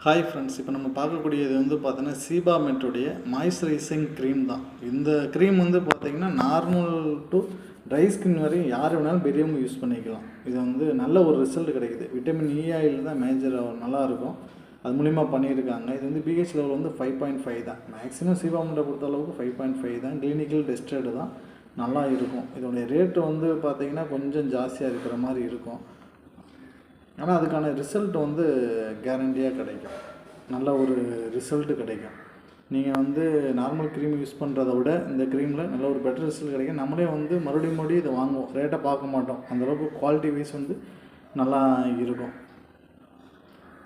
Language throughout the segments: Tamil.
ஹாய் ஃப்ரெண்ட்ஸ், இப்போ நம்ம பார்க்கக்கூடியது வந்து பார்த்தீங்கன்னா சீபாமெட்டுடைய மாய்ஸ்சரைசிங் க்ரீம் தான். இந்த க்ரீம் வந்து பார்த்திங்கன்னா நார்மல் டு ட்ரை ஸ்கின் வரையும் யார் வேணாலும் பெரியவங்க யூஸ் பண்ணிக்கலாம். இது வந்து நல்ல ஒரு ரிசல்ட் கிடைக்குது. விட்டமின் இ ஆயில் தான் மேஜர் நல்லாயிருக்கும். அது மூலிமா பண்ணியிருக்காங்க. இது வந்து பிஹெச் லெவல் வந்து 5.5 தான். மேக்ஸிமம் சீபாமெட்டை பொறுத்த அளவுக்கு 5.5 தான். கிளினிக்கல் டெஸ்டடு தான், நல்லா இருக்கும். இதோடைய ரேட்டு வந்து பார்த்திங்கன்னா கொஞ்சம் ஜாஸ்தியாக இருக்கிற மாதிரி இருக்கும். ஆனால் அதுக்கான ரிசல்ட் வந்து கேரண்டியாக கிடைக்கும். நல்ல ஒரு ரிசல்ட்டு கிடைக்கும். நீங்கள் வந்து நார்மல் க்ரீம் யூஸ் பண்ணுறத விட இந்த க்ரீமில் நல்ல ஒரு பெட்டர் ரிசல்ட் கிடைக்கும். நம்மளே வந்து மறுபடியும் இதை வாங்குவோம். ரேட்டை பார்க்க மாட்டோம். அந்தளவுக்கு குவாலிட்டி வைஸ் வந்து நல்லா இருக்கும்.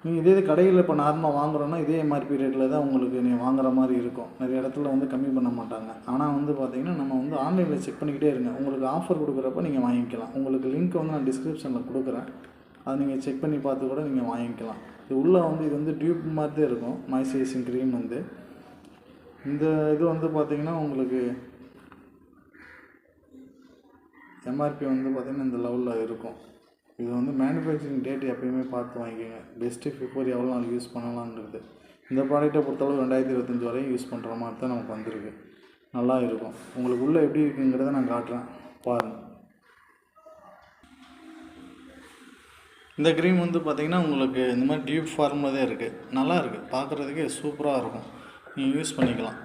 நீங்கள் இதே கடையில் இப்போ நார்மலாக வாங்குகிறோன்னா இதே எம்ஆர்பி ரேட்டில் தான் உங்களுக்கு நீங்கள் வாங்குகிற மாதிரி இருக்கும். நிறைய இடத்துல வந்து கம்மி பண்ண மாட்டாங்க. ஆனால் வந்து பார்த்திங்கன்னா நம்ம வந்து ஆன்லைனில் செக் பண்ணிக்கிட்டே இருங்க. உங்களுக்கு ஆஃபர் கொடுக்குறப்ப நீங்கள் வாங்கிக்கலாம். உங்களுக்கு லிங்க் வந்து நான் டிஸ்கிரிப்ஷனில் கொடுக்குறேன். அதை நீங்கள் செக் பண்ணி பார்த்து கூட நீங்கள் வாங்கிக்கலாம். இது உள்ளே வந்து இது வந்து டியூப் மாதிரி தான் இருக்கும். மாய்ஸ்சரைசிங் க்ரீம் வந்து இந்த இது வந்து பார்த்திங்கன்னா உங்களுக்கு எம்ஆர்பி வந்து பார்த்திங்கன்னா இந்த லெவலில் இருக்கும். இது வந்து மேனுஃபேக்சரிங் டேட் எப்பயுமே பார்த்து வாங்கிக்கோங்க. பெஸ்ட்டு பிஃபோர் எவ்வளோ நாள் யூஸ் பண்ணலான்றது. இந்த ப்ராடக்ட்டை பொறுத்தளவு 2025 வரையும் யூஸ் பண்ணுற மாதிரி தான் நமக்கு வந்திருக்கு. நல்லா இருக்கும். உங்களுக்கு உள்ளே எப்படி இருக்குங்கிறத நான் காட்டுறேன், பாருங்கள். இந்த க்ரீம் வந்து பார்த்திங்கன்னா உங்களுக்கு இந்த மாதிரி டியூப் ஃபார்மில் தான் இருக்குது. நல்லா இருக்குது, பார்க்குறதுக்கே சூப்பராக இருக்கும். நீங்கள் யூஸ் பண்ணிக்கலாம்.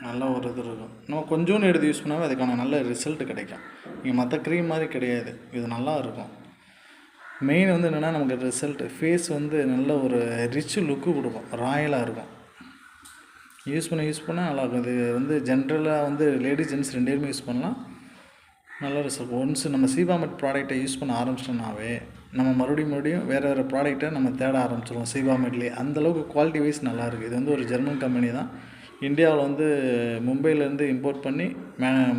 நல்ல ஒரு இது இருக்கும். நம்ம கொஞ்சோன்னு எடுத்து யூஸ் பண்ணாவே அதுக்கான நல்ல ரிசல்ட் கிடைக்கும். நீங்கள் மற்ற க்ரீம் மாதிரி கிடையாது, இது நல்லா இருக்கும். மெயின் வந்து என்னென்னா நமக்கு ரிசல்ட்டு ஃபேஸ் வந்து நல்ல ஒரு ரிச் லுக்கு கொடுக்கும், ராயலாக இருக்கும். யூஸ் பண்ண நல்லாயிருக்கும். இது வந்து ஜென்ரலாக வந்து லேடிஸ் ஜென்ட்ஸ் 2 பேருமே யூஸ் பண்ணலாம். நல்ல ரிசல்ட். ஒன்ஸ் நம்ம சீபாமெட் ப்ராடக்ட்டை யூஸ் பண்ண ஆரம்பிச்சிட்டோம்னாவே நம்ம மறுபடியும் வேறு ப்ராடக்ட்டை நம்ம தேட ஆரம்பிச்சிடுவோம். சீபாமெட்லேயே அந்தளவுக்கு குவாலிட்டி வைஸ் நல்லாயிருக்கு. இது வந்து ஒரு ஜெர்மன் கம்பெனி தான். இந்தியாவில் வந்து மும்பையிலேருந்து இம்போர்ட் பண்ணி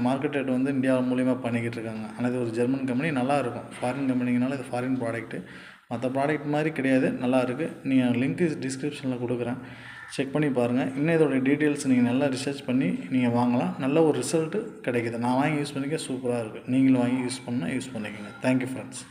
மார்க்கெட் வந்து இந்தியா மூலிமா பண்ணிக்கிட்டு இருக்காங்க. ஆனால் இது ஒரு ஜெர்மன் கம்பெனி, நல்லாயிருக்கும். ஃபாரின் கம்பெனிங்கனால இது ஃபாரின் ப்ராடக்ட்டு. மற்ற ப்ராடக்ட் மாதிரி கிடையாது, நல்லாயிருக்கு. நீங்கள் லிங்க்கு டிஸ்கிரிப்ஷனில் கொடுக்குறேன், செக் பண்ணி பாருங்கள். இன்னும் இதோடைய டீட்டெயில்ஸ் நீங்கள் நல்லா ரிசர்ச் பண்ணி நீங்கள் வாங்கலாம். நல்ல ஒரு ரிசல்ட்டு கிடைக்கிது. நான் வாங்கி யூஸ் பண்ணிக்க சூப்பராக இருக்குது. நீங்களும் வாங்கி யூஸ் பண்ணிக்கோங்க. Thank you friends.